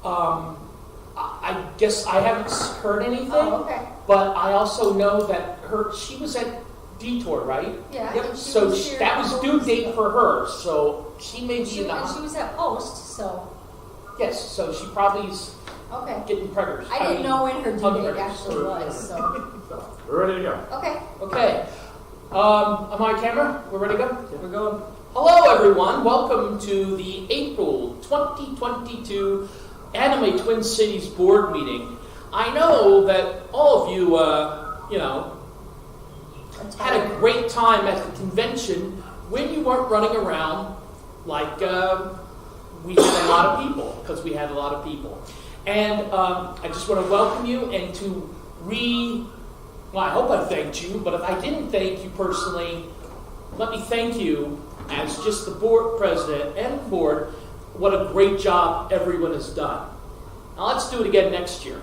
I guess I haven't heard anything. Oh, okay. But I also know that she was at Detour, right? Yeah. Yep. And she So was here that was due date for her. So she may be She in the was at Post, so, Yes. So she probably is okay. getting preggers. I didn't know when her due date preggers. actually was, so, So, we're ready to go. okay. Okay. Am I on camera? We're ready to go? Here we go. Hello, everyone. Welcome to the April 2022 Anime Twin Cities Board meeting. I know that all of you, had a great time at the convention when you weren't running around like we had a lot of people, because we had a lot of people. And I just want to welcome you and to well, I hope I thanked you, but if I didn't thank you personally, let me thank you as just the board president and the board. What a great job everyone has done. Now let's do it again next year.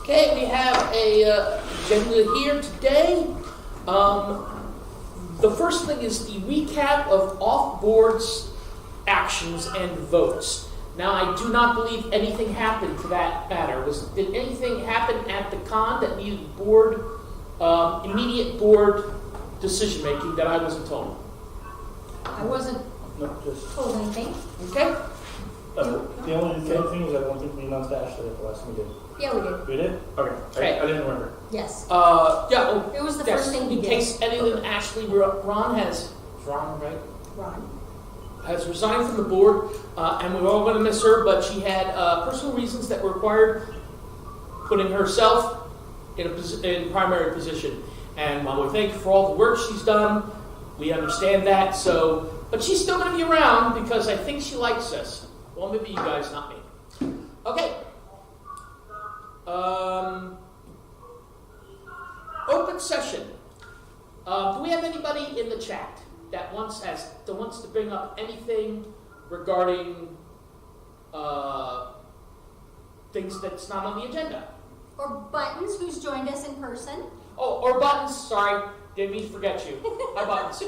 Okay, we have a agenda here today. The first thing is the recap of off-boards actions and votes. Now, I do not believe anything happened to that matter. Did anything happen at the con that needed board, immediate board decision-making that I wasn't told? I wasn't No, just, told anything. Okay? the only thing is I don't think we announced Ashley at the last meeting. Yeah, we did. We did? Okay. Okay. I didn't remember. Yes. Yeah. It was the Yes, first thing we in did. case anything, Ashley, Ron has, Ron, right? Ron. Has resigned from the board, and we're all going to miss her, but she had personal reasons that required putting herself in a primary position. And while we thank her for all the work she's done, we understand that. So, but she's still going to be around because I think she likes us. Well, maybe you guys, not me. Okay. Open session. Do we have anybody in the chat that wants to bring up anything regarding things that's not on the agenda? Or Buttons, who's joined us in person. Oh, or Buttons. Sorry, didn't mean to forget you. Hi, Buttons.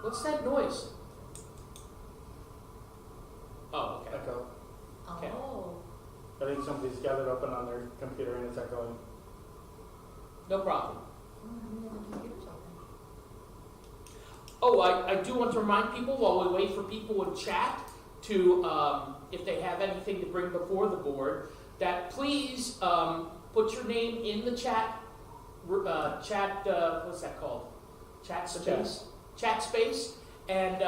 What's that noise? Oh, okay. Echo. Okay. Oh. I think somebody's got it open on their computer and it's echoing. No problem. The computer's open. Oh, I do want to remind people while we wait for people in chat to, if they have anything to bring before the board, that please put your name in the chat, what's that called? Chat space? Chat space, and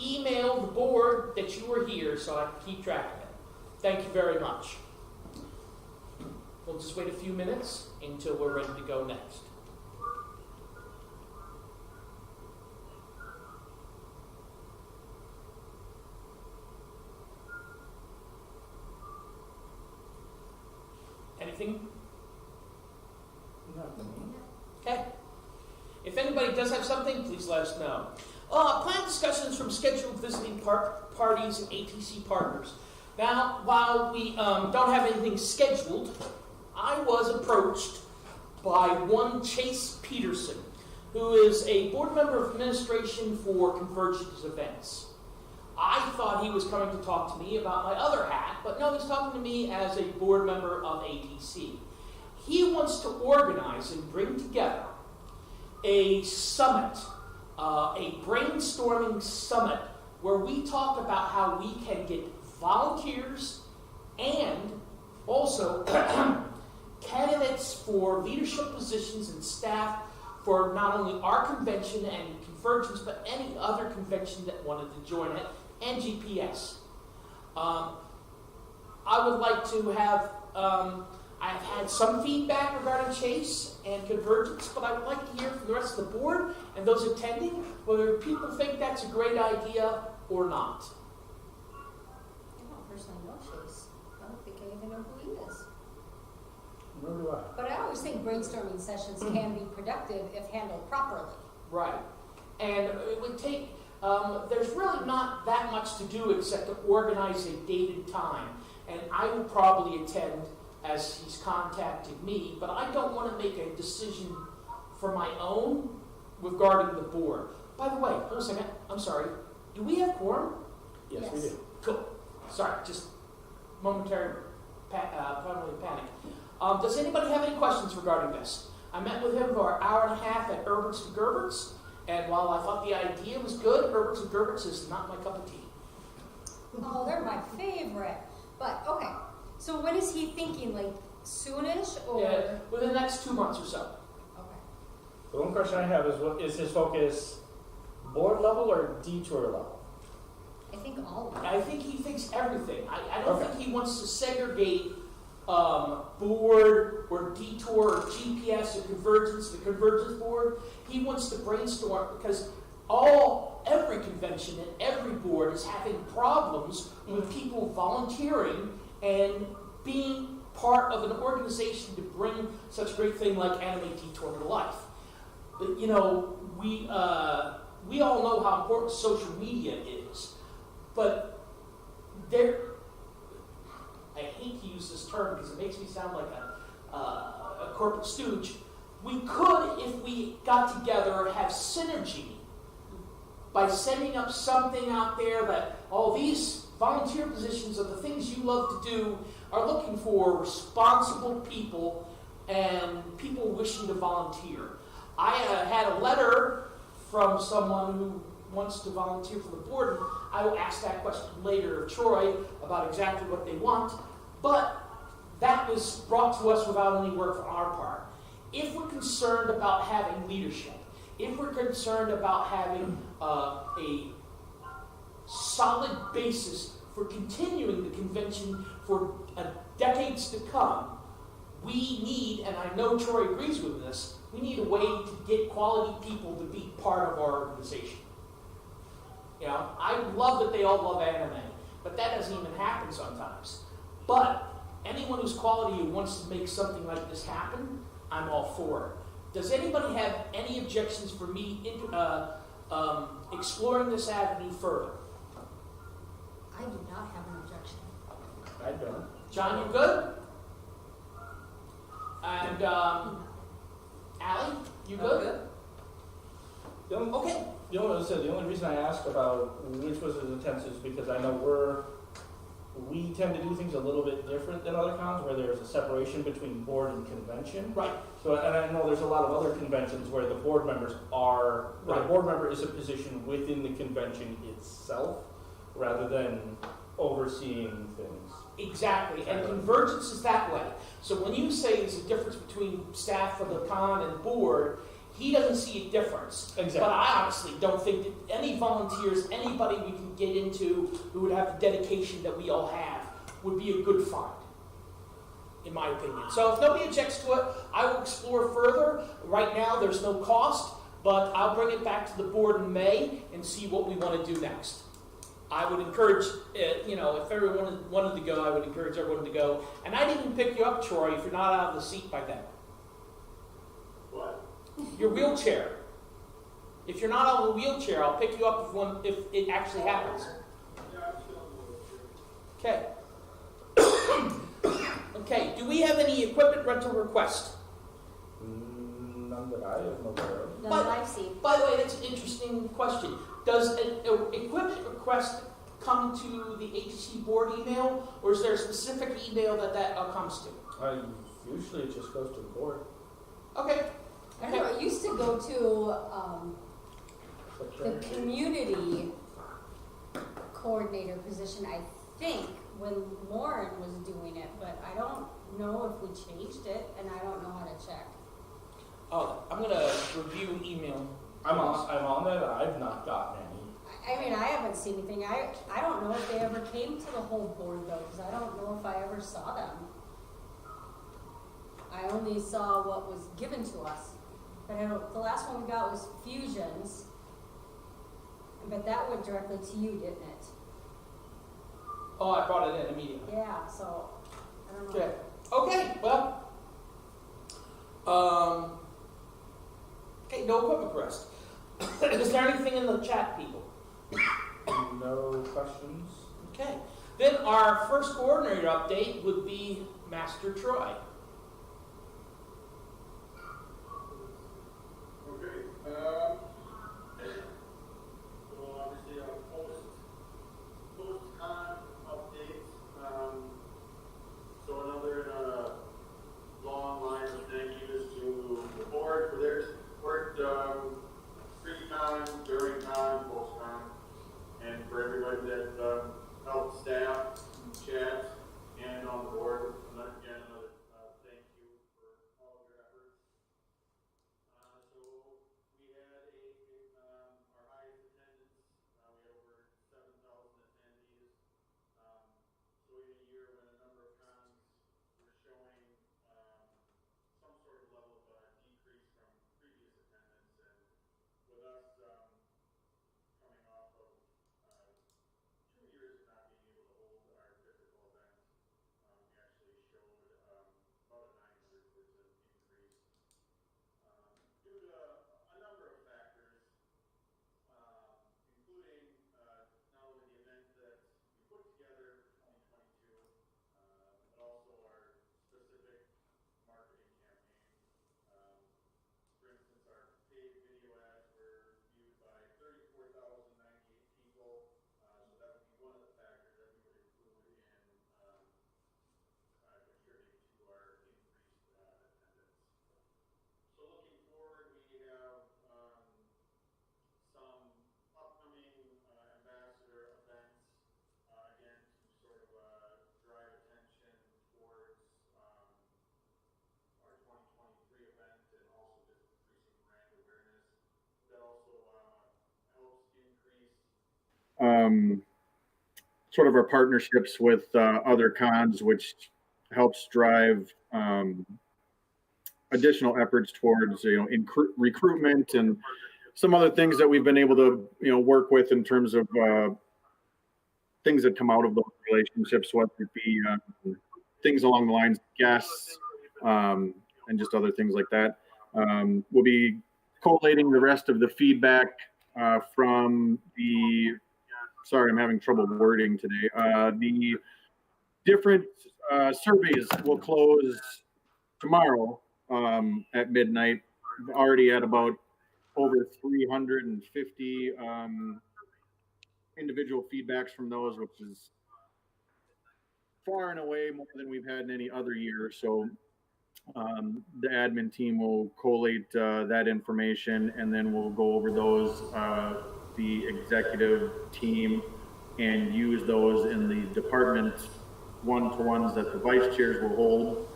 email the board that you were here so I can keep track of it. Thank you very much. We'll just wait a few minutes until we're ready to go next. Anything? Nothing. Okay. If anybody does have something, please let us know. Planned discussions from scheduled visiting parties and ATC partners. Now, while we don't have anything scheduled, I was approached by one Chase Peterson, who is a board member of administration for Convergence events. I thought he was coming to talk to me about my other hat, but no, he's talking to me as a board member of ATC. He wants to organize and bring together a summit, a brainstorming summit, where we talk about how we can get volunteers and also candidates for leadership positions and staff for not only our convention and Convergence, but any other convention that wanted to join it, and GPS. I would like to have, I've had some feedback regarding Chase and Convergence, but I would like to hear from the rest of the board and those attending whether people think that's a great idea or not. I don't personally know Chase. I don't think I even know who he is. Nor do I. But I always think brainstorming sessions can be productive if handled properly. Right. And it would take, there's really not that much to do except to organize a date and time. And I will probably attend as he's contacted me, but I don't want to make a decision for my own regarding the board. By the way, hold a second, I'm sorry, do we have quorum? Yes, we Yes. do. Cool. Sorry, just momentary panic. Does anybody have any questions regarding this? I met with him for an hour and a half at Herbert's and Gerbert's, and while I thought the idea was good, Herbert's and Gerbert's is not my cup of tea. Oh, they're my favorite. But, okay, so when is he thinking, like, soonish, or? Yeah, within the next 2 months or so. Okay. The one question I have is, what is his focus, board level or detour level? I think all of them. I think he thinks everything. I don't Okay. think he wants to segregate board or detour or GPS or convergence, the convergence board. He wants to brainstorm because every convention and every board is having problems with people volunteering and being part of an organization to bring such a great thing like Animate Detour to life. But, you know, we all know how important social media is, but I hate to use this term because it makes me sound like a corporate stooge. We could, if we got together, have synergy by setting up something out there that all these volunteer positions are the things you love to do, are looking for responsible people and people wishing to volunteer. I had a letter from someone who wants to volunteer for the board, and I will ask that question later of Troy about exactly what they want, but that was brought to us without any work from our part. If we're concerned about having leadership, if we're concerned about having a solid basis for continuing the convention for decades to come, we need, and I know Troy agrees with this, we need a way to get quality people to be part of our organization. You know, I love that they all love anime, but that doesn't even happen sometimes. But anyone who's quality who wants to make something like this happen, I'm all for it. Does anybody have any objections for me exploring this avenue further? I do not have an objection. I don't. John, you good? And Allie, you good? The only, Okay. the only reason I asked about which was his intent is because I know we tend to do things a little bit different than other cons where there's a separation between board and convention. Right. So, and I know there's a lot of other conventions where the board members are, where the Right. board member is a position within the convention itself rather than overseeing things. Exactly, and convergence is that way. So when you say there's a difference between staff of the con and board, he doesn't see a difference. Exactly. But I honestly don't think that any volunteers, anybody we can get into who would have the dedication that we all have, would be a good find, in my opinion. So if nobody objects to it, I will explore further. Right now, there's no cost, but I'll bring it back to the board in May and see what we want to do next. I would encourage, if everyone wanted to go, I would encourage everyone to go. And I'd even pick you up, Troy, if you're not out of the seat by then. What? Your wheelchair. If you're not out of the wheelchair, I'll pick you up if it actually happens. Yeah, I'm still on the wheelchair. Okay. Okay, do we have any equipment rental requests? None that I am aware of. None But- that I've seen. By the way, that's an interesting question. Does an equipment request come to the ATC board email, or is there a specific email that comes to? Usually it just goes to the board. Okay. I don't know, it used to go to, the But, community coordinator position, I think, when Lauren was doing it, but I don't know if we changed it, and I don't know how to check. Oh, I'm gonna review email. I'm on that. I've not gotten any. I mean, I haven't seen anything. I don't know if they ever came to the whole board though, because I don't know if I ever saw them. I only saw what was given to us. But I don't, the last one we got was Fusions. But that went directly to you, didn't it? Oh, I brought it in immediately. Yeah, so, I don't know. Okay. Okay, well. Okay, no equipment request. Is there anything in the chat, people? No questions. Okay. Then our first coordinator update would be Master Troy. Okay, so obviously post-con updates. So another long line of thank yous to the board for their work, pre-con, during con, post-con, and for everybody that helped staff, chat, and on the board. And again, another thank you for all of your efforts. So we had our highest attendance. We had over 7,000 attendees. So in a year when a number of cons were showing some sort of level of decrease from previous attendance, and with us coming off of 2 years of not being able to hold our typical event, we actually showed about a 900% increase due to a number of factors, including not only the event that we put together for 2022, but also our specific marketing campaign. For instance, our paid video ads were viewed by 34,098 people, so that would be one of the factors that we would include in contributing to our increased attendance. So looking forward, we have some upcoming ambassador events, again, to sort of drive attention towards our 2023 event, and also just increasing brand awareness. That also helps increase sort of our partnerships with other cons, which helps drive additional efforts towards recruitment and some other things that we've been able to work with in terms of things that come out of those relationships, whether it be things along the lines of guests and just other things like that. We'll be collating the rest of the feedback from the, sorry, I'm having trouble wording today. The different surveys will close tomorrow at midnight. Already at about over 350 individual feedbacks from those, which is far and away more than we've had in any other year. So the admin team will collate that information, and then we'll go over those, the executive team, and use those in the department one-to-ones that the vice chairs will hold.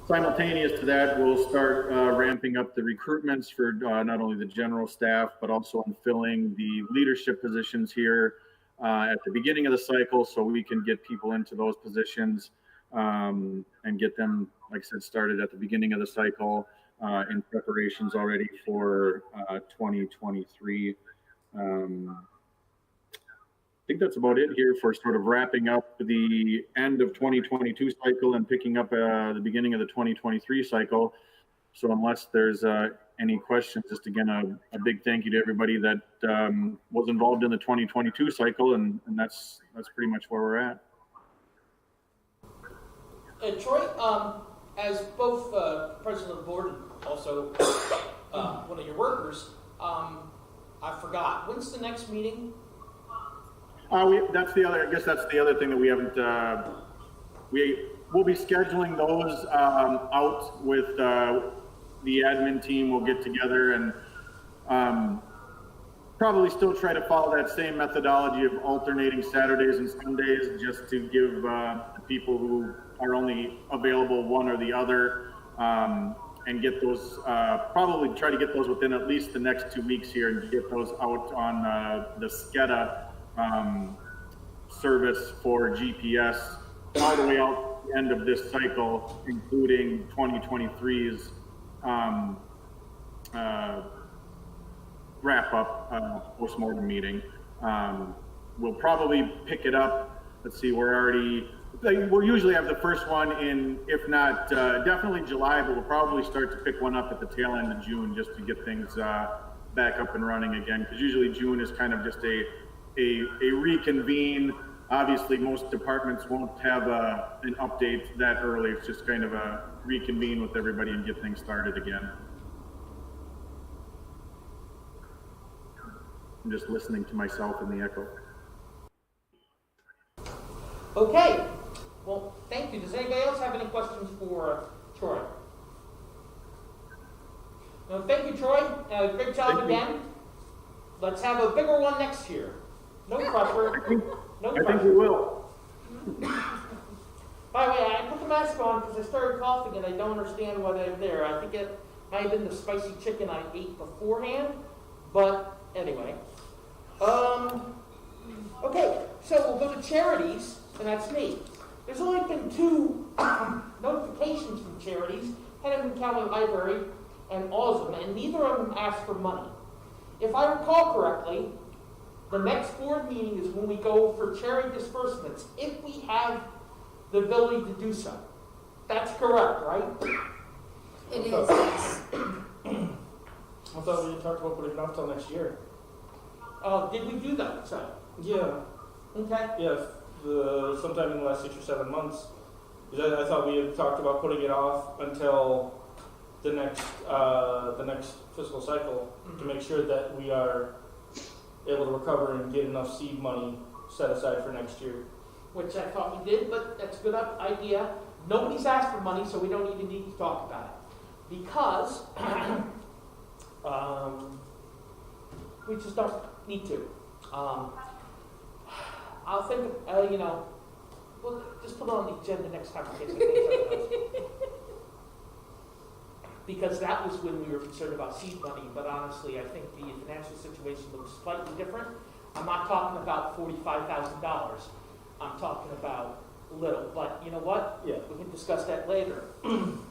Simultaneous to that, we'll start ramping up the recruitments for not only the general staff, but also in filling the leadership positions here at the beginning of the cycle, so we can get people into those positions and get them, like I said, started at the beginning of the cycle in preparations already for 2023. I think that's about it here for sort of wrapping up the end of 2022 cycle and picking up the beginning of the 2023 cycle. So unless there's any questions, just again, a big thank you to everybody that was involved in the 2022 cycle, and that's pretty much where we're at. Troy, as both president of the board and also one of your workers, I forgot, when's the next meeting? That's the other. I guess that's the other thing that we haven't. We'll be scheduling those out with the admin team. We'll get together and probably still try to follow that same methodology of alternating Saturdays and Sundays, just to give the people who are only available one or the other, and get those. Probably try to get those within at least the next 2 weeks here, and get those out on the SCADA service for GPS all the way out to the end of this cycle, including 2023's wrap up postmortem meeting. We'll probably pick it up. Let's see, we'll usually have the first one in, if not definitely July, but we'll probably start to pick one up at the tail end of June, just to get things back up and running again, because usually June is kind of just a a reconvene. Obviously, most departments won't have an update that early. It's just kind of a reconvene with everybody and get things started again. I'm just listening to myself in the echo. Okay, well, thank you. Does anybody else have any questions for Troy? No, thank you, Troy. Great job Thank you. again. Let's have a bigger one next year. No pressure. No I think we pressure. will. By the way, I put the mask on because I started coughing and I don't understand why I'm there. I think it might have been the spicy chicken I ate beforehand, but anyway. Okay, so we'll go to charities, and that's me. There's only been 2 notifications from charities, Hennepin County Library and Awesome, and neither of them asked for money. If I recall correctly, the next board meeting is when we go for charity disbursements, if we have the ability to do so. That's correct, right? It is, yes. I thought we had talked about putting it off till next year. Did we do that? So, Yeah, okay. yeah, sometime in the last 6 or 7 months. I thought we had talked about putting it off until the next fiscal cycle to make sure that we are able to recover and get enough seed money set aside for next year. Which I thought we did, but that's a good idea. Nobody's asked for money, so we don't even need to talk about it. Because we just don't need to. I'll think, we'll just put it on the agenda next time in case I think something else. Because that was when we were concerned about seed money, but honestly, I think the financial situation looks slightly different. I'm not talking about $45,000. I'm talking about little, but you know what? Yeah. We can discuss that later.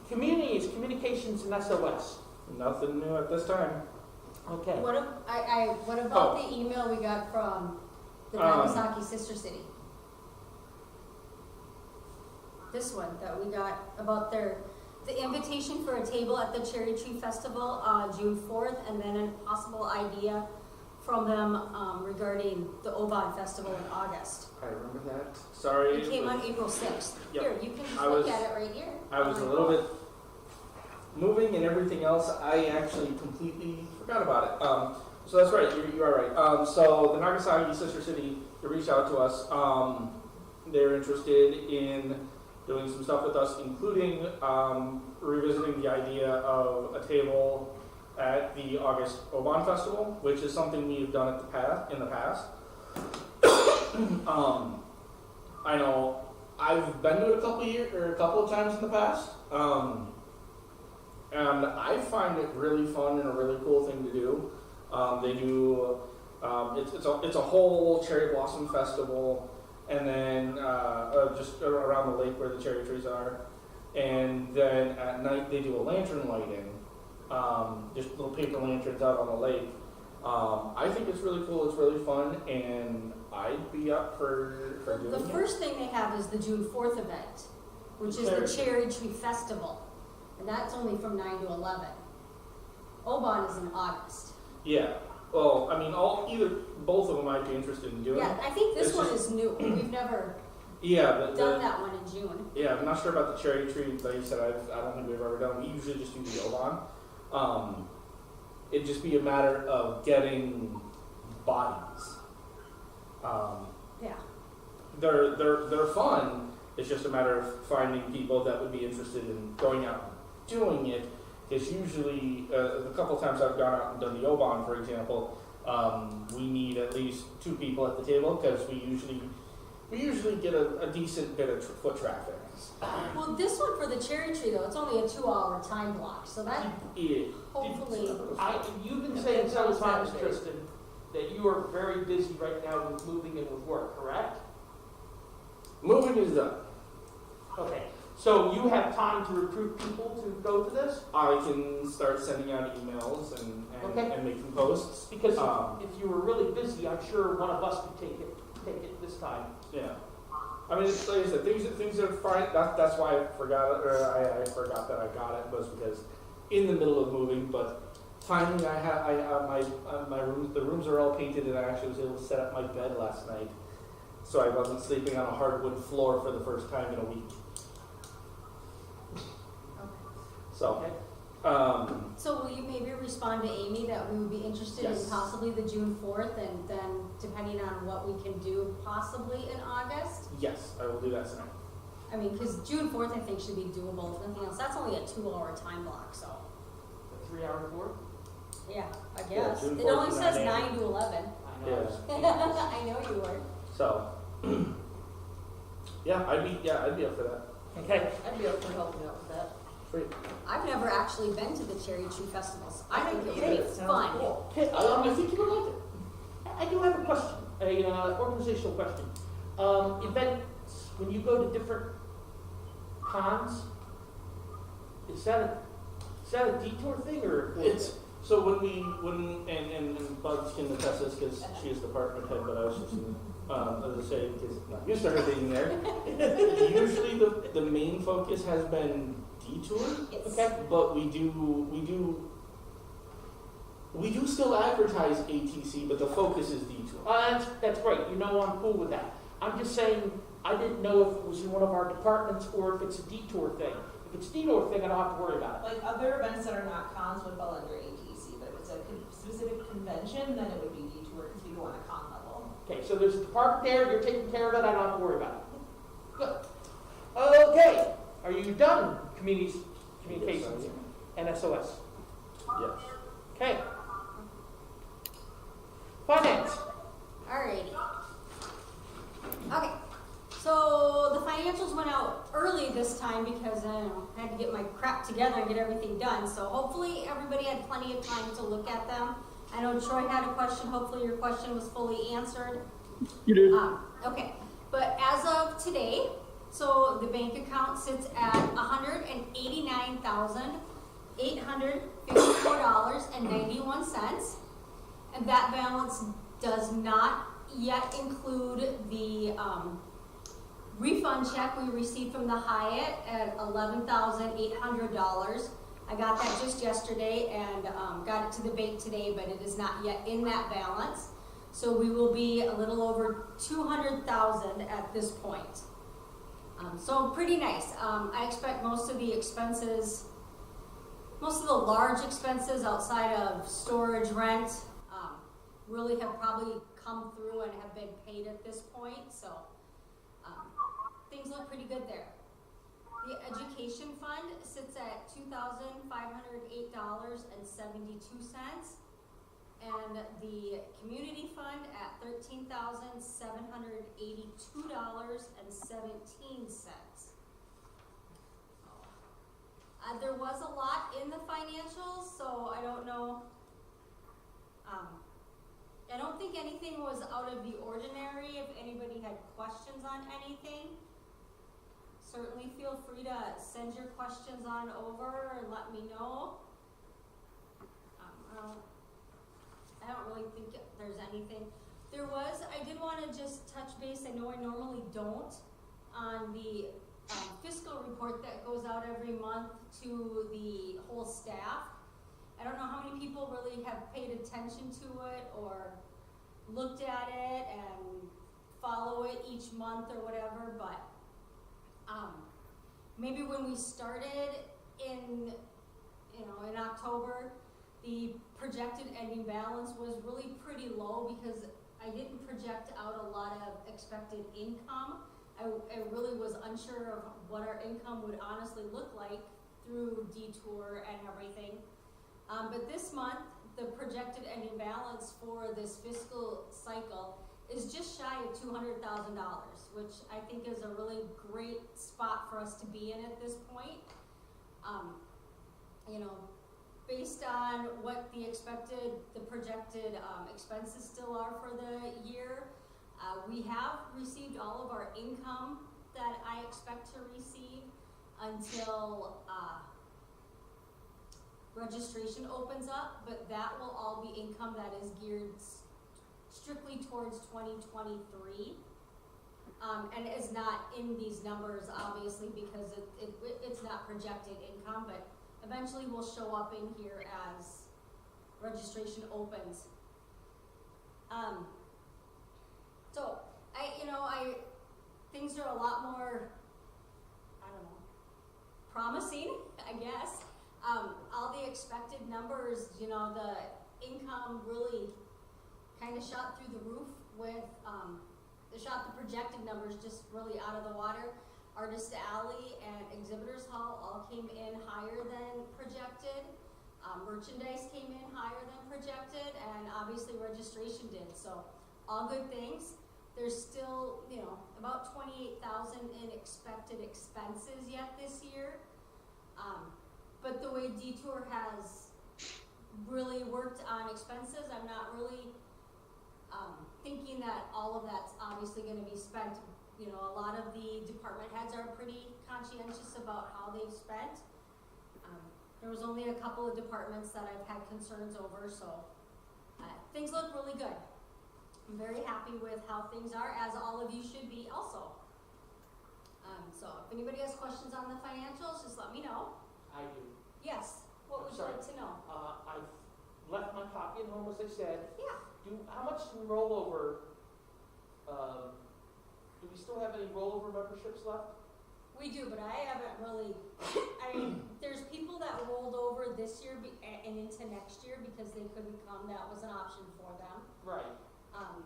Communities, communications, and SOS. Nothing new at this time. Okay. What about the email we got from the Nagasaki sister city? This one that we got about the invitation for a table at the Cherry Tree Festival on June 4th, and then a possible idea from them regarding the Oban Festival in August. I remember that. Sorry. It came on April 6th. Yep. Here, you can just I look was- at it right here. I was a little bit moving and everything else. I actually completely forgot about it. So that's right. You are right. So the Nagasaki sister city, they reached out to us. They're interested in doing some stuff with us, including revisiting the idea of a table at the August Oban Festival, which is something we've done in the past. I know I've been to it a couple of times in the past, and I find it really fun and a really cool thing to do. They do it's a whole cherry blossom festival, and then just around the lake where the cherry trees are, and then at night they do a lantern lighting, just little paper lanterns out on the lake. I think it's really cool. It's really fun, and I'd be up for doing it. The first thing they have is the June 4th event, which is the Cherry Tree Festival, and that's only from 9 to 11. Oban is in August. Yeah. Well, I mean, both of them I'd be interested in doing. Yeah, I think this It's one just- is new. We've never Yeah, done that one in June. Yeah, I'm not sure about the cherry tree. Like you said, I don't think we've ever done. We usually just do the Oban. It'd just be a matter of getting bodies. Yeah. They're fun. It's just a matter of finding people that would be interested in going out and doing it. Because usually, the couple times I've gone out and done the Oban, for example, we need at least 2 people at the table because we usually get a decent bit of foot traffic. Well, this one for the Cherry Tree, though, it's only a 2-hour time block, so that Yeah. hopefully. You've been saying several times, Tristan, that you are very busy right now with moving and with work, correct? Moving is done. Okay. So you have time to recruit people to go to this? I can start sending out emails and Okay. making posts. Because if you were really busy, I'm sure one of us could take it this time. Yeah. I mean, it's like I said, things are fine. That's why I forgot it, or I forgot that I got it, was because in the middle of moving, but finally, my rooms, the rooms are all painted, and I actually was able to set up my bed last night, so I wasn't sleeping on a hardwood floor for the first time in a week. So, So will you maybe respond to Amy that we would be interested in Yes. possibly the June 4th, and then depending on what we can do possibly in August? yes, I will do that tonight. I mean, because June 4th I think should be doable, if nothing else. That's only a 2-hour time block, so, A 3-hour board? yeah, I Yeah, guess. June It 4th only to says 9 a.m. 9 to 11. I know. Yeah. I know you were. So, yeah, I'd be up for that. Okay. I'd be up for helping out with that. Sweet. I've never actually been to the Cherry Tree Festivals. I think it would Hey, be it sounds fun. cool. Okay, I think you would like it. I do have a question, organizational question. Events, when you go to different cons, is that a detour thing, or? It's, so and Bugs can attest this because she is the department head, but I was just, as I say, because I'm not used to her being there. Usually the main focus has been detour. Yes. Okay. But we do still advertise ATC, but the focus is detour. That's great, you know I'm cool with that. I'm just saying, I didn't know if it was in one of our departments or if it's a detour thing. If it's a detour thing, I don't have to worry about it. Like other events that are not cons would fall under ATC, but if it's a specific convention, then it would be detour because we go on a con level. Okay, so there's a department there, you're taking care of it, I don't have to worry about it. Good. Okay, are you done, communications and SOS? Yes. Okay. Finance. Alrighty. Okay, so the financials went out early this time because I had to get my crap together and get everything done. So hopefully everybody had plenty of time to look at them. I know Troy had a question. Hopefully your question was fully answered. You did. Okay, but as of today, so the bank account sits at $189,854.91, and that balance does not yet include the refund check we received from the Hyatt at $11,800. I got that just yesterday and got it to the bank today, but it is not yet in that balance. So we will be a little over $200,000 at this point. So pretty nice. I expect most of the expenses, most of the large expenses outside of storage, rent, really have probably come through and have been paid at this point. So things look pretty good there. The education fund sits at $2,508.72. And the community fund at $13,782.17. There was a lot in the financials, so I don't know. I don't think anything was out of the ordinary. If anybody had questions on anything, certainly feel free to send your questions on over and let me know. I don't really think there's anything. I did want to just touch base, I know I normally don't, on the fiscal report that goes out every month to the whole staff. I don't know how many people really have paid attention to it or looked at it and follow it each month or whatever, but maybe when we started in October, the projected ending balance was really pretty low because I didn't project out a lot of expected income. I really was unsure of what our income would honestly look like through detour and everything. But this month, the projected ending balance for this fiscal cycle is just shy of $200,000, which I think is a really great spot for us to be in at this point. Based on what the projected expenses still are for the year, we have received all of our income that I expect to receive until registration opens up, but that will all be income that is geared strictly towards 2023, and is not in these numbers obviously because it's not projected income, but eventually will show up in here as registration opens. So things are a lot more, I don't know, promising, I guess. All the expected numbers, the income really kind of shot through the roof with, the projected numbers just really out of the water. Artist Alley and Exhibitors Hall all came in higher than projected. Merchandise came in higher than projected, and obviously registration did. So all good things. There's still, about 28,000 in expected expenses yet this year. But the way Detour has really worked on expenses, I'm not really thinking that all of that's obviously going to be spent. A lot of the department heads are pretty conscientious about how they've spent. There was only a couple of departments that I've had concerns over, so things look really good. I'm very happy with how things are, as all of you should be also. So if anybody has questions on the financials, just let me know. I do. Yes, what would you like to know? I've left my copy at home, as I said. Yeah. How much rollover, do we still have any rollover memberships left? We do, but I haven't really, there's people that rolled over this year and into next year because they couldn't come. That was an option for them. Right.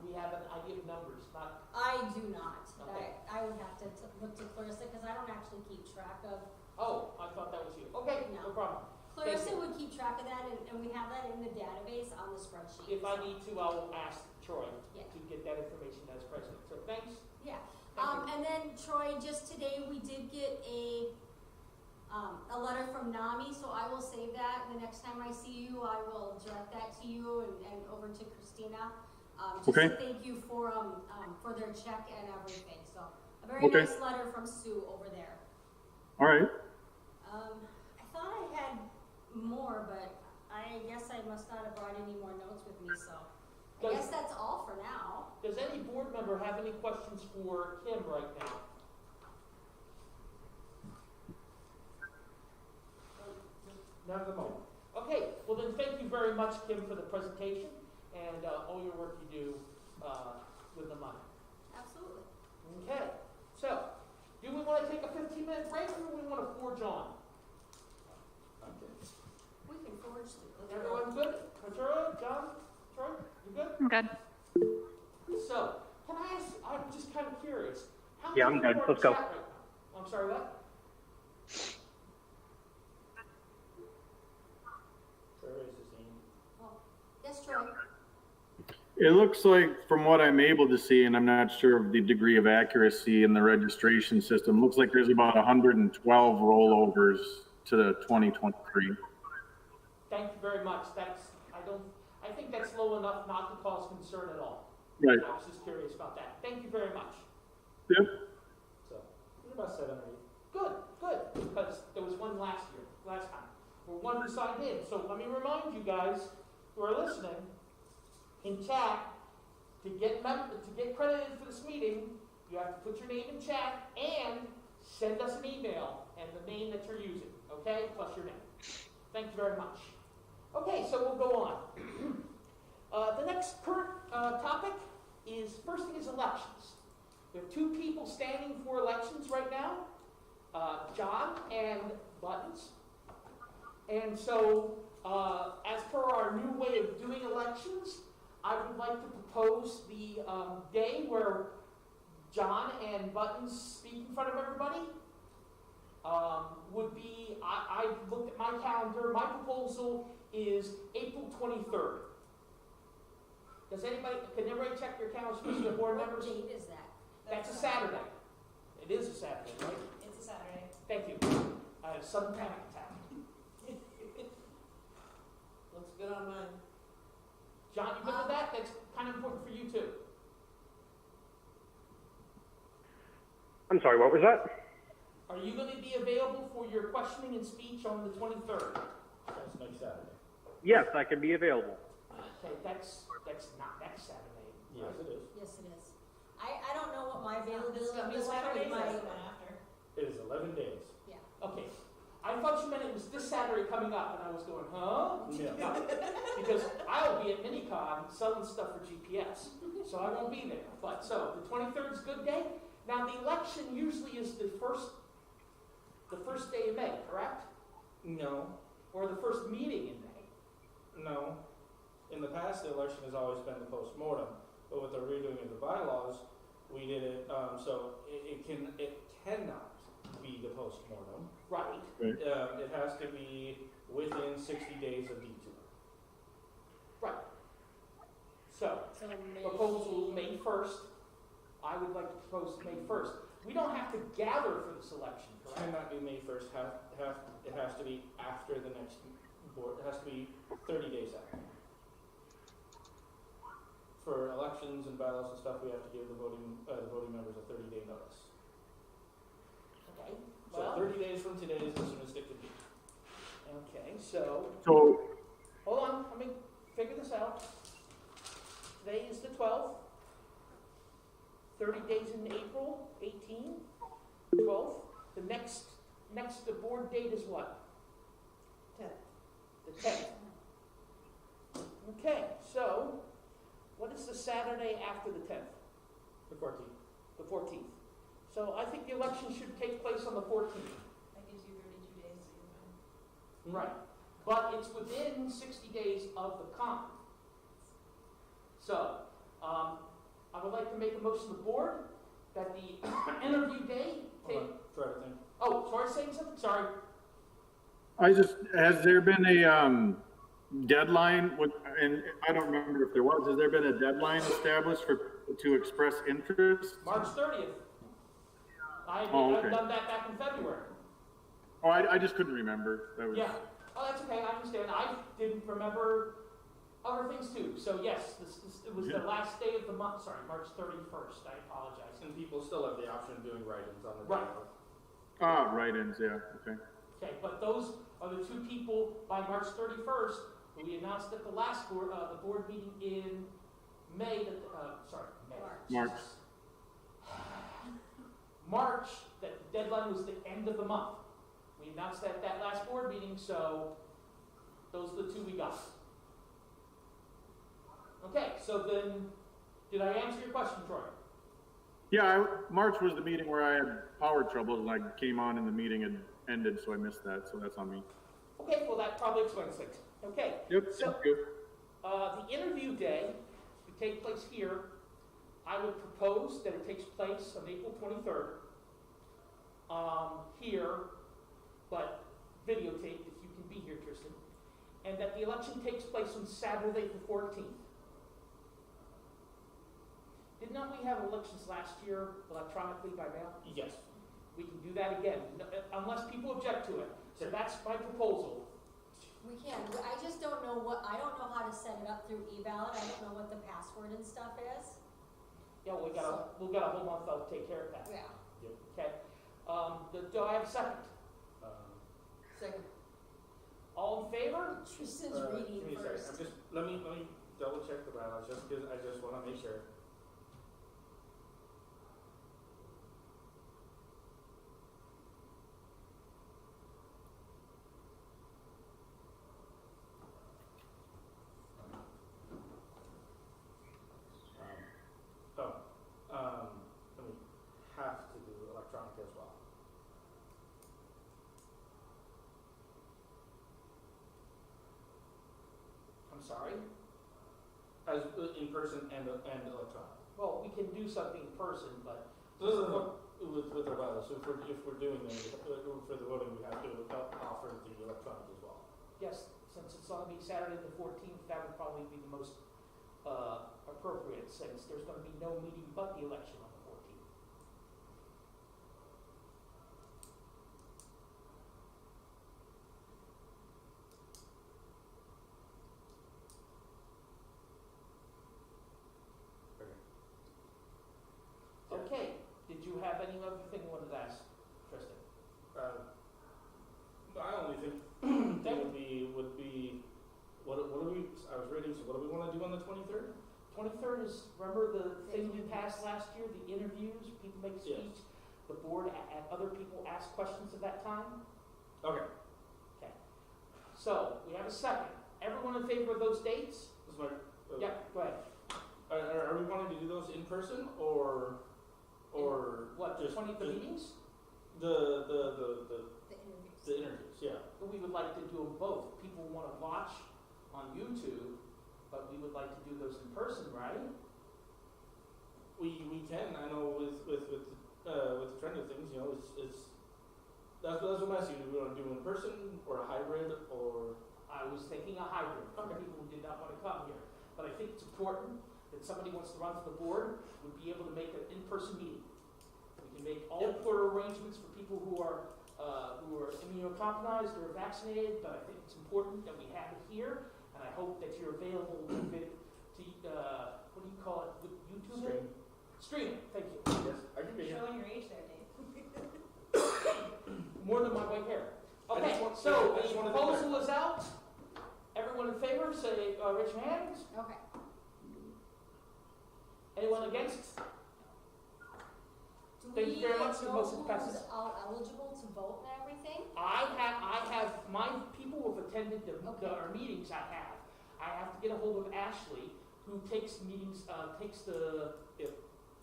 We have an idea of numbers, not... I do not. Okay. I would have to look to Clarissa because I don't actually keep track of... Oh, I thought that was you. Okay, no problem. Clarissa would keep track of that, and we have that in the database on the spreadsheet. If I need to, I'll ask Troy Yeah. to get that information as president. So thanks. Yeah. Thank you. And then Troy, just today we did get a letter from NAMI, so I will save that. The next time I see you, I will direct that to you and over to Christina. Just Okay. to thank you for their check and everything. So a very Okay. nice letter from Sue over there. All right. I thought I had more, but I guess I must not have brought any more notes with me, so I guess that's all for now. Does any board member have any questions for Kim right now? None at the moment. Okay, well then thank you very much, Kim, for the presentation and all your work you do with the money. Absolutely. Okay, so do we want to take a 15-minute break or do we want to forge on? We can forge through. Everyone good? Arturo, John, Troy, you good? I'm good. So, can I ask, I'm just kind of curious. How Yeah, many I'm good. people are in Let's go. chat right now? I'm sorry, what? Oh, yes, Troy. It looks like, from what I'm able to see, and I'm not sure of the degree of accuracy in the registration system, looks like there's about 112 rollovers to the 2023. Thank you very much. I think that's low enough not to cause concern at all. Right. I was just curious about that. Thank you very much. Yep. So, about 7 or 8. Good, because there was one last time, or one who signed in. So let me remind you guys who are listening, in chat, to get credited for this meeting, you have to put your name in chat and send us an email and the name that you're using, okay? Plus your name. Thank you very much. Okay, so we'll go on. The next current topic is, first thing is elections. There are 2 people standing for elections right now, John and Buttons. And so, as per our new way of doing elections, I would like to propose the day where John and Buttons speak in front of everybody. Would be, I looked at my calendar, my proposal is April 23rd. Can everybody check your calendars, especially the board members? What date is that? That's a Saturday. It is a Saturday, right? It's a Saturday. Thank you. I had a sudden panic attack. Looks good on mine. John, you good with that? That's kind of important for you too. I'm sorry, what was that? Are you going to be available for your questioning and speech on the 23rd? That's next Saturday. Yes, I can be available. Okay, that's not next Saturday. Yes, it is. Yes, it is. I don't know what my availability This is like Saturday with or my, the one after? It is 11 days. yeah. Okay. I thought you meant it was this Saturday coming up, and I was going, huh? Yeah. No, because I'll be at Minicon selling stuff for GPS, so I won't be there. But, so, the 23rd is a good day. Now, the election usually is the first day of May, correct? No, Or the first meeting in May? no. In the past, the election has always been the postmortem, but with the redoing of the bylaws, we did it, so it cannot be the postmortem. Right. It has to be within 60 days of detour. Right. So, So May. proposal May 1st. I would like to propose May 1st. We don't have to gather for this election, correct? Cannot be May 1st, it has to be after the next board, it has to be 30 days after. For elections and ballots and stuff, we have to give the voting members a 30-day notice. Okay. So Well, 30 days from today is as soon as it could be. okay, so, So, hold on, let me figure this out. Today is the 12th. 30 days in April, 18, 12th. The next board date is what? 10th. The 10th. Okay, so what is the Saturday after the 10th? The 14th. The 14th. So I think the election should take place on the 14th. That gives you 32 days, so you're fine. Right. But it's within 60 days of the con. So, I would like to make a motion to the board that the interview day take... Hold on, try to think. Oh, sorry, saying something? Sorry. has there been a deadline, and I don't remember if there was, has there been a deadline established to express interest? March 30th. I've okay. done that back in February. Oh, I just couldn't remember. That was, Yeah. Oh, that's okay. I understand. I didn't remember other things too. So yes, it was the last day of the month. Sorry, March 31st. I apologize. And people still have the option of doing write-ins on the Right. ballot. write-ins, yeah, okay. Okay, but those are the two people by March 31st who we announced at the last board, the board meeting in May. May. March. March, that the deadline was the end of the month. We announced that at that last board meeting, so those are the two we got. Okay, so then, did I answer your question, Troy? Yeah, March was the meeting where I had power troubles, and I came on and the meeting had ended, so I missed that, so that's on me. Okay, well, that probably explains things. Okay. Yep, So, thank you. the interview day would take place here. I would propose that it takes place on April 23rd. Here, but videotaped if you can be here, Tristan. And that the election takes place on Saturday the 14th. Didn't we have elections last year electronically by mail? Yes. We can do that again, unless people object to it. So that's my proposal. We can. I just don't know I don't know how to set it up through eBallot. I don't know what the password and stuff is. Yeah, we've got a whole month to take care of that. Yeah. Okay. Do I have a second? Second. All in favor? Tristan's Give reading me a second. first. Let me double check the ballots, just because I just want to make sure. And we have to do electronic as well. I'm sorry? As in person and electronic. Well, we can do something in person, but No, with the ballots, so if we're doing it, for the voting, we have to offer the electronic as well. yes, since it's going to be Saturday the 14th, that would probably be the most appropriate, since there's going to be no meeting but the election on the 14th. Okay, did you have any other thing you wanted to ask, Tristan? I only think that would be what are we? I was reading. So what do we want to do on the 23rd? 23rd is, remember the thing we passed last year, the interviews, people make a speech, Yes. the board, other people ask questions at that time? Okay. Okay. So, we have a second. Everyone in favor of those dates? This is my, Yeah, go ahead. are we wanting to do those in person or What, just 20, the meetings? the The interviews. the interviews? Yeah. We would like to do them both. People want to watch on YouTube, but we would like to do those in person, right? We can. I know with the trend of things, you know, it's that's what I'm asking. Do we want to do in person or a hybrid or? I was thinking a hybrid for Okay. people who did not want to come here. But I think it's important that somebody wants to run for the board would be able to make an in-person meeting. We can make all Yep. sort of arrangements for people who are immunocompromised or vaccinated, but I think it's important that we have it here, and I hope that you're available to, what do you call it, YouTube? Stream. Stream, thank you. Yes, I can be here. Showing your age there, Dave. More than my white hair. I Okay, just so the wanted to proposal is out. Everyone in favor, say, raise your hands. Okay. Anyone against? Do Thank you we very much. The know motion passes. who's all eligible to vote and everything? I have my people who have attended Okay. our meetings. I have to get a hold of Ashley, who takes meetings, takes the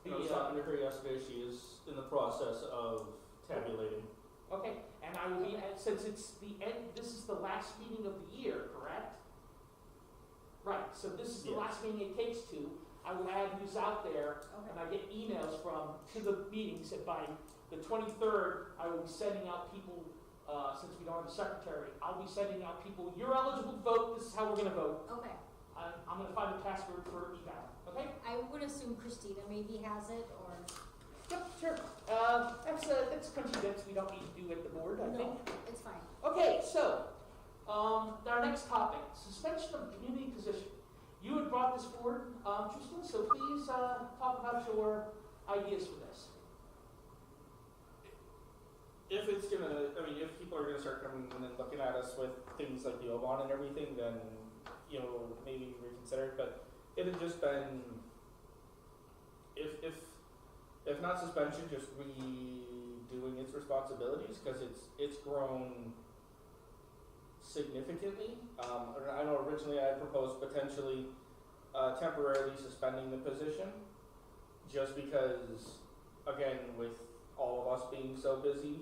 I was talking to her yesterday. She is in the process of tabulating. okay, and I will be since it's the end. This is the last meeting of the year, correct? Right. So this is the Yes. last meeting it takes to. I will add who's out there, and Okay. I get emails to the meetings, and by the 23rd, I will be sending out people, since we don't have a secretary, I'll be sending out people, you're eligible to vote, this is how we're gonna vote. Okay. I'm gonna find the password for eval, okay? I would assume Christina maybe has it, or, Yep, sure. That's country bits we don't need to do at the board, I no, think. it's fine. Okay, so, our next topic, suspension of community position. You had brought this forward, Tristan, so please, talk about your ideas for this. If it's gonna, I mean, if people are gonna start coming in and looking at us with things like the Obon and everything, then, you know, maybe reconsider it, but it had just been, if not suspension, just redoing its responsibilities, because it's grown significantly. I know originally I had proposed potentially temporarily suspending the position, just because, again, with all of us being so busy,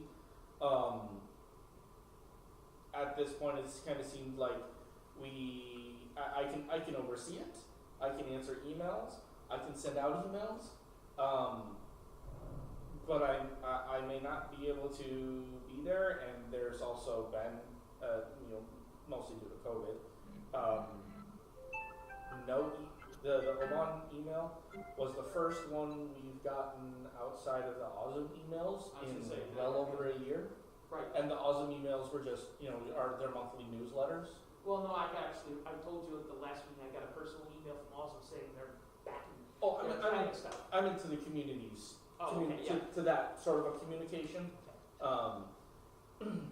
at this point it's kind of seemed like I can oversee it, I can answer emails, I can send out emails, but I may not be able to be there, and there's also been, you know, mostly due to COVID, the Oman email was the first one we've gotten outside of the Awesome emails I was gonna say, in well over a year. Right. And the Awesome emails were just, you know, their monthly newsletters. Well, no, I told you at the last meeting, I got a personal email from Awesome saying they're back in Oh, training stuff. I'm into the communities, Oh, okay, yeah. to that sort of a communication.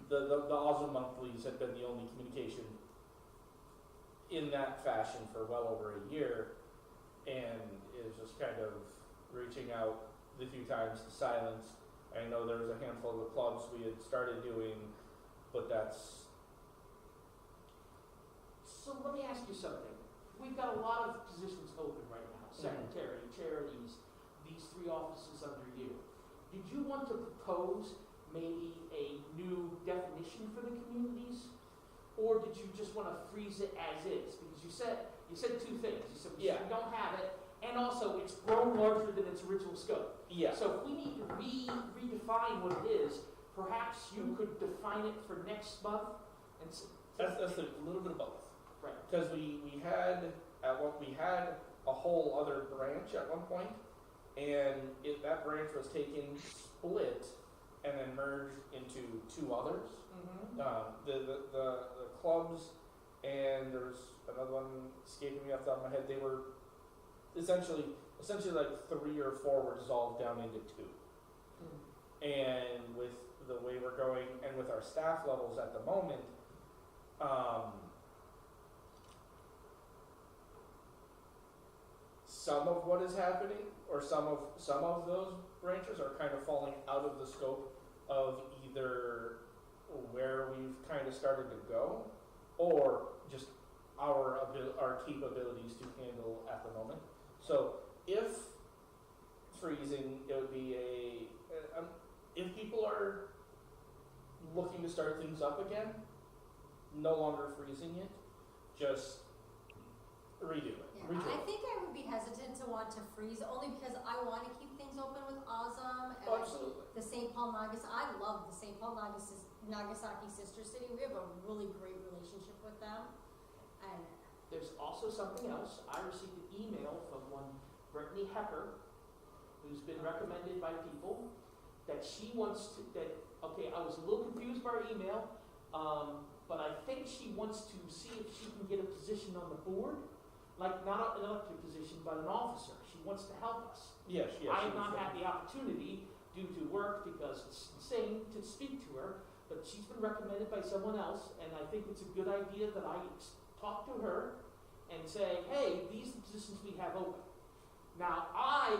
The Awesome monthlies had been the only communication in that fashion for well over a year, and it was just kind of reaching out the few times to silence. I know there was a handful of the clubs we had started doing, but that's... So let me ask you something. We've got a lot of positions open right now, secretary, charities, these three offices under you. Did you want to propose maybe a new definition for the communities? Or did you just want to freeze it as is? Because you said two things. You said we don't have it, and also it's grown larger than its original scope. Yeah. So if we need to redefine what it is, perhaps you could define it for next month. And That's a little bit of both. right. Because we had a whole other branch at one point, and that branch was taken, split, and then merged into two others. Mm-hmm. The clubs, and there's another one escaping me off the top of my head. They were essentially like 3 or 4 were dissolved down into 2. And with the way we're going, and with our staff levels at the moment, some of what is happening, or some of those branches are kind of falling out of the scope of either where we've kind of started to go, or just our capabilities to handle at the moment. So if freezing, it would be if people are looking to start things up again, no longer freezing it, just redo it. Yeah, Redo I it. think I would be hesitant to want to freeze only because I want to keep things open with Awesome and Oh, absolutely. the St. Paul Nagasaki. I love the St. Paul Nagasaki sister city. We have a really great relationship with them. And There's also something else. I received an email from one Brittany Hecker, who's been recommended by people, that she wants to, okay, I was a little confused by her email, but I think she wants to see if she can get a position on the board, like not an elected position, but an officer. She wants to help us. Yes, yes. I have not had the opportunity due to work because it's insane to speak to her, but she's been recommended by someone else, and I think it's a good idea that I talk to her and say, hey, these are the positions we have open. Now, I,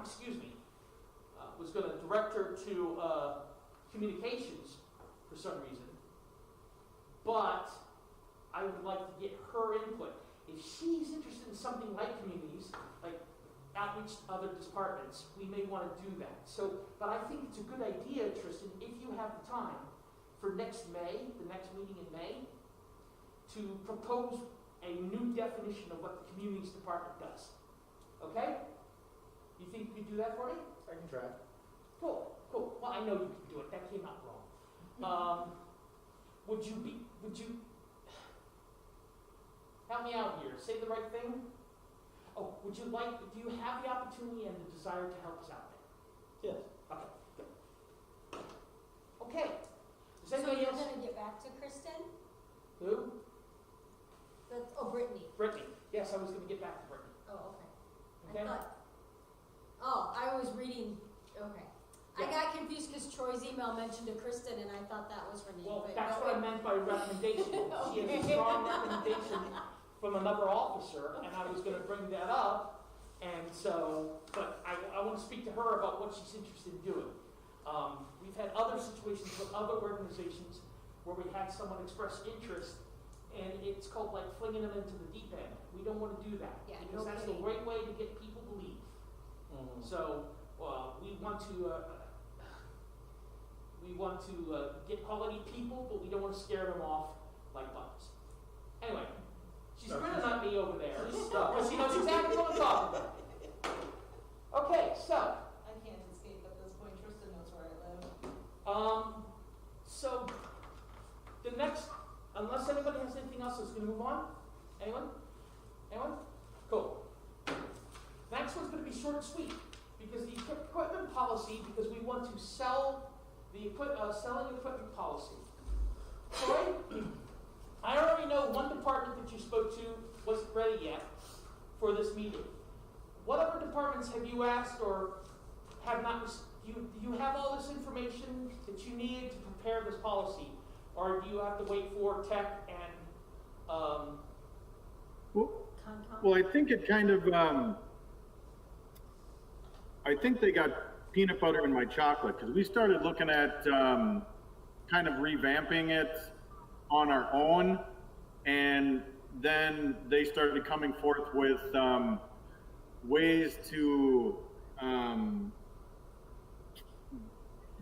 excuse me, was going to direct her to communications for some reason, but I would like to get her input. If she's interested in something like communities, like outreach to other departments, we may want to do that. So, but I think it's a good idea, Tristan, if you have the time, for next May, the next meeting in May, to propose a new definition of what the communities department does. Okay? You think you could do that for me? I can try. Cool, cool. Well, I know you can do it. That came out wrong. Would you help me out here? Say the right thing? Oh, do you have the opportunity and the desire to help us out there? Yes. Okay, good. Okay. Does so anybody you're else? going to get back to Kristen? Who? Brittany. Brittany. Yes, I was going to get back to Brittany. Oh, okay. Okay? I was reading, okay. Yeah. I got confused because Troy's email mentioned to Kristen and I thought that was her name. Well, but that's no, what I meant by recommendation. She has a strong recommendation from another officer, and I was gonna bring that up, and so, but I want to speak to her about what she's interested in doing. We've had other situations with other organizations where we had someone express interest, and it's called like flinging them into the deep end. We don't want to do that, Yeah, because no that's the kidding. right way to get people to leave. Mhm. So, we want to get quality people, but we don't want to scare them off like buttons. Anyway, she's grinning at me over there, because she knows exactly what I'm talking about. Okay, so, I can't escape at this point, Tristan knows where I live. so, the next, unless anybody has anything else, let's gonna move on. Anyone? Anyone? Cool. Next one's gonna be short and sweet, because the equipment policy, because we want to sell the selling equipment policy. Troy, I already know one department that you spoke to wasn't ready yet for this meeting. What other departments have you asked or have not, do you have all this information that you needed to prepare this policy? Or do you have to wait for tech and, Well, I think it kind of, I think they got peanut butter in my chocolate because we started looking at kind of revamping it on our own, and then they started coming forth with ways to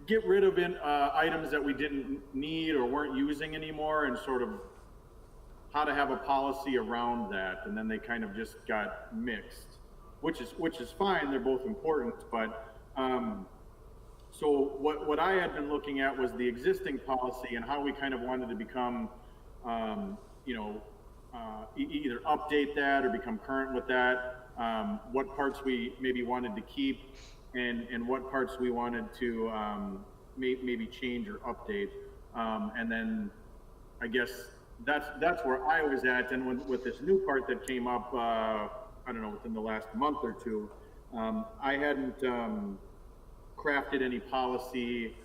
get rid of items that we didn't need or weren't using anymore, and sort of how to have a policy around that. And then they kind of just got mixed, which is fine. They're both important, but so what I had been looking at was the existing policy and how we kind of wanted to become, either update that or become current with that. What parts we maybe wanted to keep, and what parts we wanted to maybe change or update. And then I guess that's where I was at. And with this new part that came up, I don't know, within the last month or two, I hadn't crafted any policy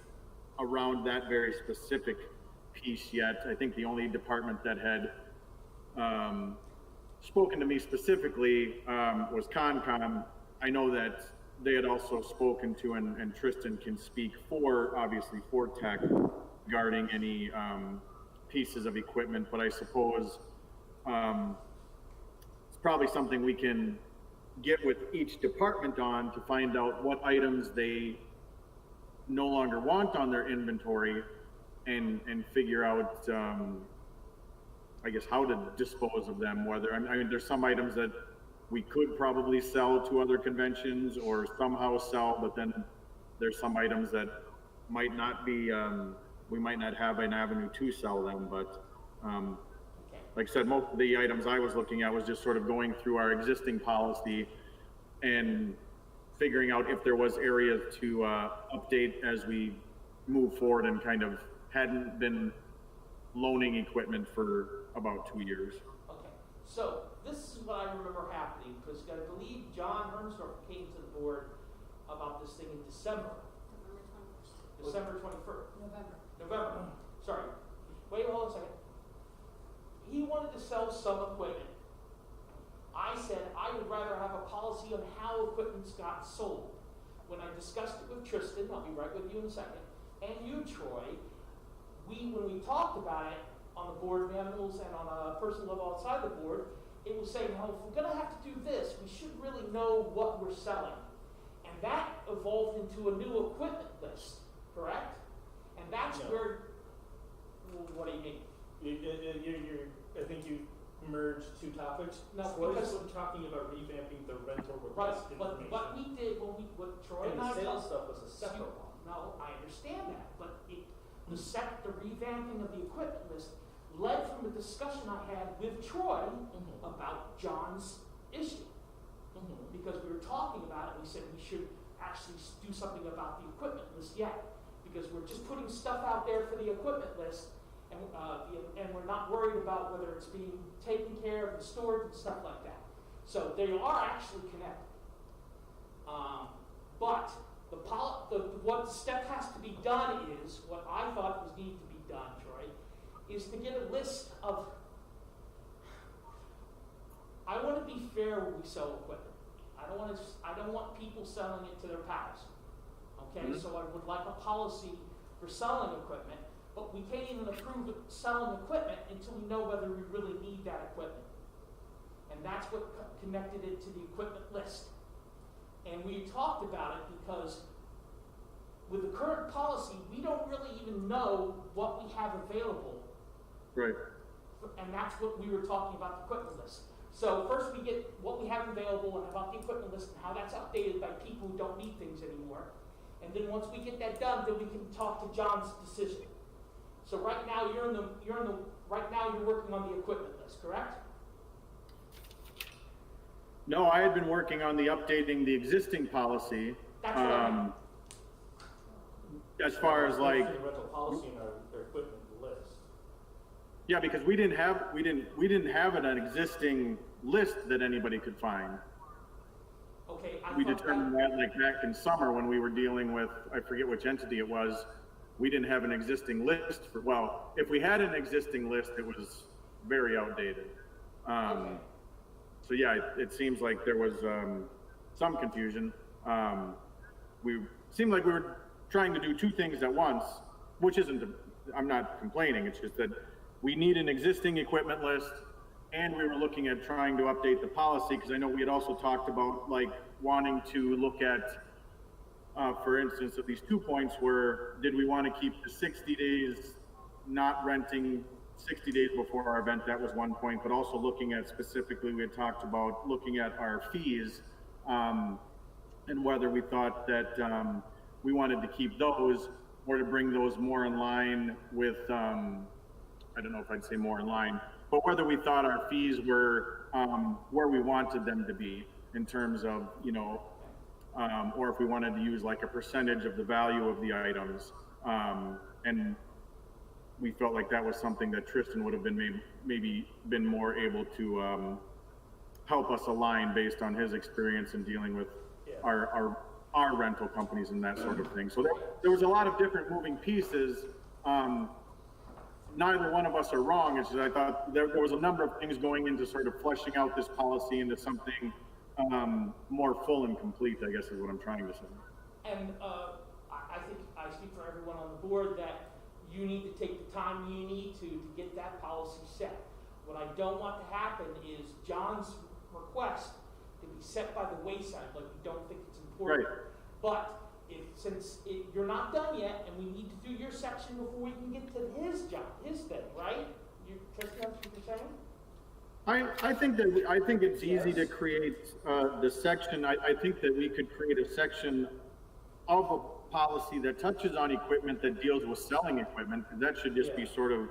around that very specific piece yet. I think the only department that had spoken to me specifically was Concom. I know that they had also spoken to, and Tristan can speak for, obviously, for tech, regarding any pieces of equipment, but I suppose it's probably something we can get with each department on to find out what items they no longer want on their inventory and figure out, I guess, how to dispose of them. Whether, I mean, there's some items that we could probably sell to other conventions or somehow sell, but then there's some items that might not be, we might not have an avenue to sell them, but like I said, most of the items I was looking at was just sort of going through our existing policy and figuring out if there was areas to update as we move forward, and kind of hadn't been loaning equipment for about 2 years. Okay, so this is what I remember happening, because I believe John Hermsdorf came to the board about this thing in December. December 21st. November. Sorry. Wait, hold on a second. He wanted to sell some equipment. I said I would rather have a policy on how equipment's got sold. When I discussed it with Tristan, I'll be right with you in a second, and you, Troy, when we talked about it on the board of animals and on a personal level outside the board, it was saying, oh, if we're going to have to do this, we should really know what we're selling. And that evolved into a new equipment list, correct? And that's where, well, what do you mean? I think you merged two topics. No, Troy's because talking about revamping the rental right, request but information. what we did, what Troy And and the I sales talked- stuff was a separate one. No, I understand that, but the revamping of the equipment list led from the discussion I had with Troy about John's issue. Because we were talking about it, we said we should actually do something about the equipment list yet, because we're just putting stuff out there for the equipment list, and we're not worried about whether it's being taken care of and stored and stuff like that. So they are actually connected. But what step has to be done is, what I thought was needed to be done, Troy, is to get a list of, I want to be fair when we sell equipment. I don't want people selling it to their pals. Okay, so I would like a policy for selling equipment, but we can't even approve selling equipment until we know whether we really need that equipment. And that's what connected it to the equipment list. And we talked about it because with the current policy, we don't really even know what we have available. Right. And that's what we were talking about, the equipment list. So first we get what we have available and about the equipment list and how that's updated by people who don't need things anymore. And then once we get that done, then we can talk to John's decision. So right now right now you're working on the equipment list, correct? No, I had been working on the updating the existing policy. That's what I meant. As far as like, The rental policy and our equipment list. yeah, because we didn't have an existing list that anybody could find. Okay, I We thought determined that like back in summer when we were dealing with, I forget which entity it was, we didn't have an existing list for, well, if we had an existing list, it was very outdated. Okay. So yeah, it seems like there was some confusion. We seemed like we were trying to do two things at once, which isn't, I'm not complaining, it's just that we need an existing equipment list, and we were looking at trying to update the policy, because I know we had also talked about like wanting to look at, for instance, at least 2 points were, did we want to keep the 60 days not renting 60 days before our event? That was 1 point, but also looking at specifically, we had talked about looking at our fees, and whether we thought that we wanted to keep those or to bring those more in line with, I don't know if I'd say more in line, but whether we thought our fees were where we wanted them to be in terms of, you know, or if we wanted to use like a percentage of the value of the items. And we felt like that was something that Tristan would have been maybe been more able to help us align based on his experience in dealing with our rental companies and that sort of thing. So there was a lot of different moving pieces. Neither one of us are wrong. It's just I thought there was a number of things going into sort of fleshing out this policy into something more full and complete, I guess is what I'm trying to say. And I think I speak for everyone on the board that you need to take the time you need to get that policy set. What I don't want to happen is John's request to be set by the wayside, like we don't think it's important. Right. But you're not done yet, and we need to do your section before we can get to his job, his thing, right? Trustee, that's what you're saying? I think it's easy to create the section. I think that we could create a section of a policy that touches on equipment that deals with selling equipment. That should just be sort of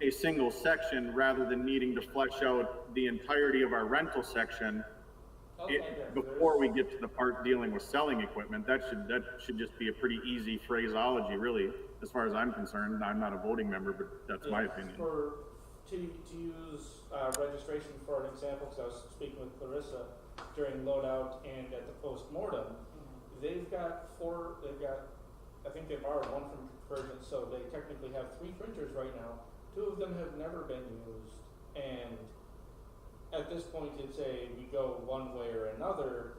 a single section rather than needing to flesh out the entirety of our rental section before we get to the part dealing with selling equipment. That should just be a pretty easy phraseology, really, as far as I'm concerned. I'm not a voting member, but that's my opinion. To use registration for an example, because I was speaking with Clarissa during loadout and at the post-mortem, they've got, I think they borrowed one from Convergence, so they technically have 3 printers right now. 2 of them have never been used, and at this point it's we go one way or another.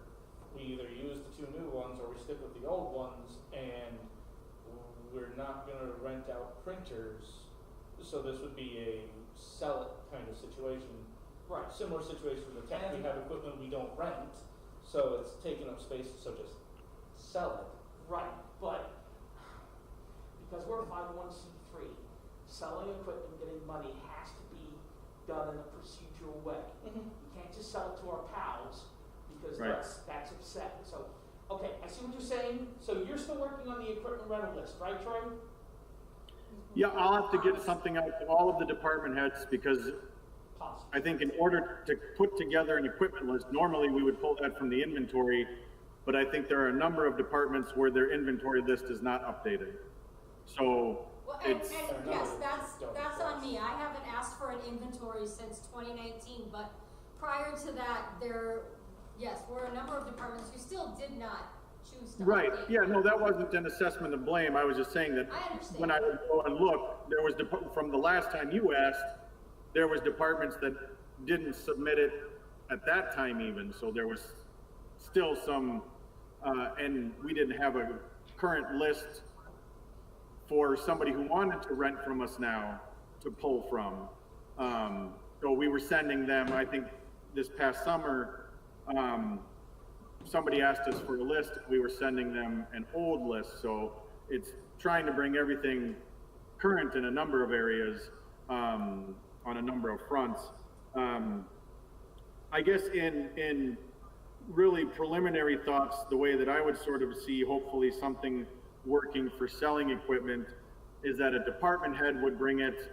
We either use the 2 new ones or we stick with the old ones, and we're not going to rent out printers. So this would be a sell it kind of situation. Right. Similar situation with the tech. We have equipment we don't rent, so it's taking up space, so just sell it. Right, but because we're a 501c3, selling equipment, getting money has to be done in a procedural way. Mm-hmm. We can't just sell it to our pals because Right. that's upsetting. So, okay, I see what you're saying. So you're still working on the equipment rental list, right, Troy? Yeah, I'll have to get something out to all of the department heads, because Possible. I think in order to put together an equipment list, normally we would pull that from the inventory, but I think there are a number of departments where their inventory list is not updated. So Well, and it's, yes, that's on me. I haven't asked for an inventory since 2019, but prior to that, there were a number of departments who still did not choose to right, update. yeah, no, that wasn't an assessment of blame. I was just saying that I understand. when I would go and look, there was, from the last time you asked, there was departments that didn't submit it at that time even, so there was still some, and we didn't have a current list for somebody who wanted to rent from us now to pull from. So we were sending them, I think this past summer, somebody asked us for a list, we were sending them an old list, so it's trying to bring everything current in a number of areas, on a number of fronts. I guess in really preliminary thoughts, the way that I would sort of see hopefully something working for selling equipment is that a department head would bring it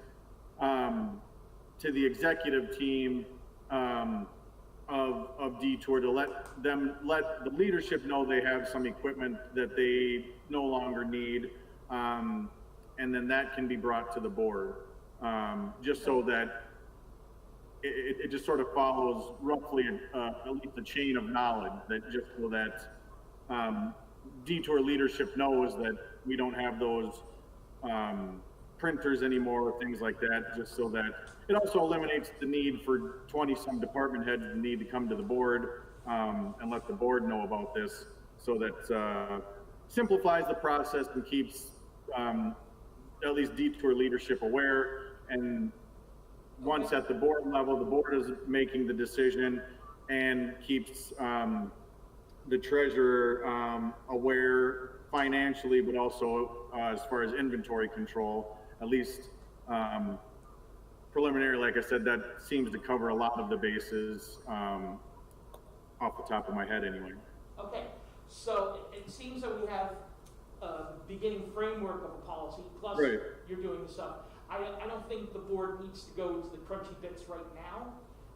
to the executive team of Detour to let the leadership know they have some equipment that they no longer need, and then that can be brought to the board, just so that it just sort of follows roughly at least a chain of knowledge, that just so that Detour leadership knows that we don't have those printers anymore or things like that, just so that it also eliminates the need for 20-some department heads to need to come to the board and let the board know about this, so that simplifies the process and keeps at least Detour leadership aware. And once at the board level, the board is making the decision and keeps the treasurer aware financially, but also as far as inventory control, at least preliminary, like I said, that seems to cover a lot of the bases off the top of my head anyway. Okay, so it seems that we have a beginning framework of a policy, plus Right. you're doing the stuff. I don't think the board needs to go into the crunchy bits right now.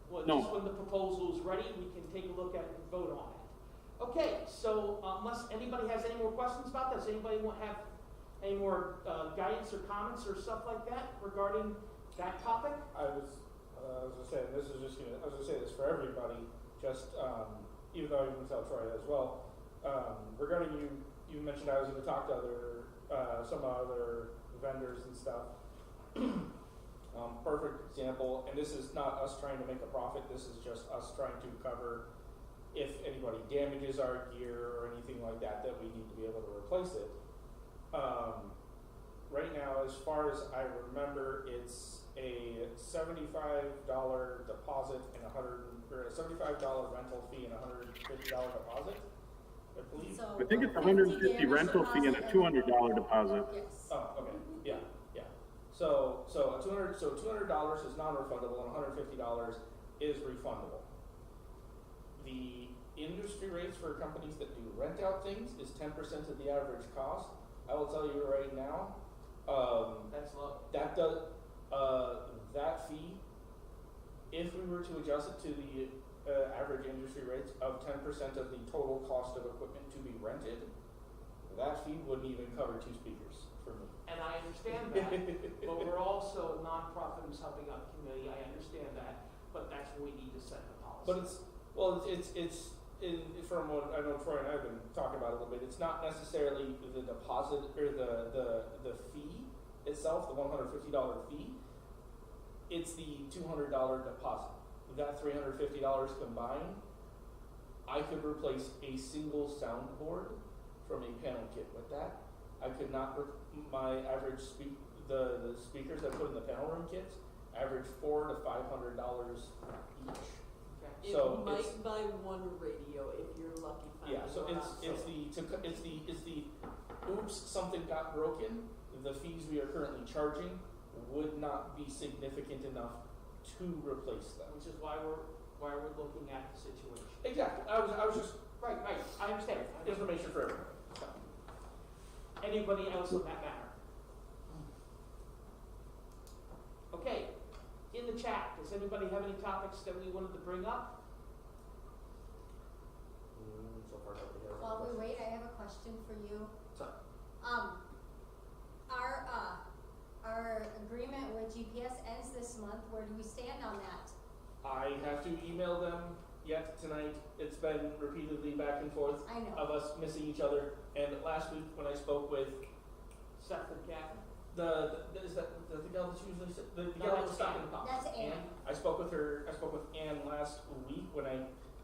Well, No. just when the proposal is ready, we can take a look at it and vote on it. Okay, so unless anybody has any more questions about this, anybody have any more guidance or comments or stuff like that regarding that topic? I was gonna say, and this is just I was gonna say this for everybody, just even though I'm gonna tell Troy as well. Regarding you mentioned I was gonna talk to some other vendors and stuff. Perfect example, and this is not us trying to make a profit, this is just us trying to cover if anybody damages our gear or anything like that, that we need to be able to replace it. Right now, as far as I remember, it's a $75 deposit and or a $75 rental fee and a $150 deposit, I believe. So I think it's a 150 $150 rental fee and a $200 deposit. Yes. Oh, okay, yeah, yeah. So $200 is non-refundable and $150 is refundable. The industry rates for companies that do rent out things is 10% of the average cost. I will tell you right now, That's low. that does, that fee, if we were to adjust it to the average industry rates of 10% of the total cost of equipment to be rented, that fee wouldn't even cover 2 speakers for me. And I understand that, but we're also a nonprofit who's helping out the community, I understand that, but that's where we need to set the policy. But it's from what I know Troy and I have been talking about a little bit, it's not necessarily the deposit or the fee itself, the $150 fee. It's the $200 deposit. With that $350 combined, I could replace a single soundboard from a panel kit with that. I could not, my average the speakers I put in the panel room kits average $400 to $500 each. Okay. So You it's- might buy one radio if you're lucky. Yeah, so it's the oops, something got broken. The fees we are currently charging would not be significant enough to replace them. Which is why we're looking at the situation. Exactly. I was just Right, I understand. information for everyone. Anybody else on that matter? Okay, in the chat, does anybody have any topics that we wanted to bring up? So far, nobody has. While we wait, I have a question for you. So, Our agreement with GPS ends this month. Where do we stand on that? I have to email them yet tonight. It's been repeatedly back and forth I know. of us missing each other. And last week when I spoke with Seth and Kathy? is that the gal that's usually the No, gal that's that's stocking Ann. pop? That's Ann. I spoke with her. I spoke with Ann last week when I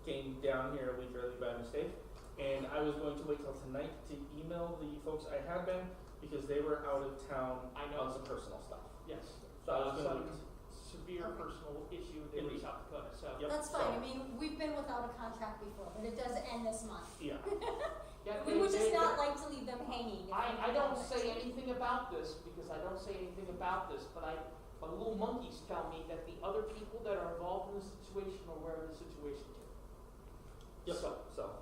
came down here a week early by mistake, and I was going to wait till tonight to email the folks I had been because they were out of town I know. on some personal stuff. Yes. So I was going to Some wait. severe personal issue there in Indeed. South Dakota, so. Yep. That's so- fine. I mean, we've been without a contract before, but it does end this month. Yeah. Yeah, We would just they- not like to leave them hanging. I don't say anything about this because I don't say anything about this, but the little monkeys tell me that the other people that are involved in the situation are aware of the situation too. Yep. So, So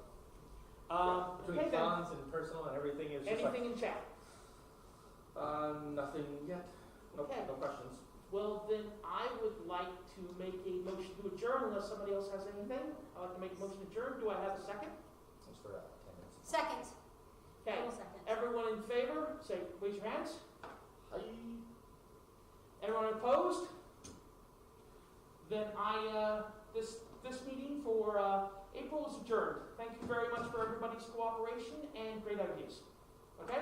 between okay then. bonds and personal and everything is just Anything in chat? nothing yet. No, Okay. no questions. Well, then I would like to make a motion to adjourn unless somebody else has anything. I'd like to make a motion to adjourn. Do I have a second? Thanks for attendance. Second. I Okay. will second. Everyone in favor, say, raise your hands. Hi. Anyone opposed? Then this meeting for April is adjourned. Thank you very much for everybody's cooperation and great ideas. Okay?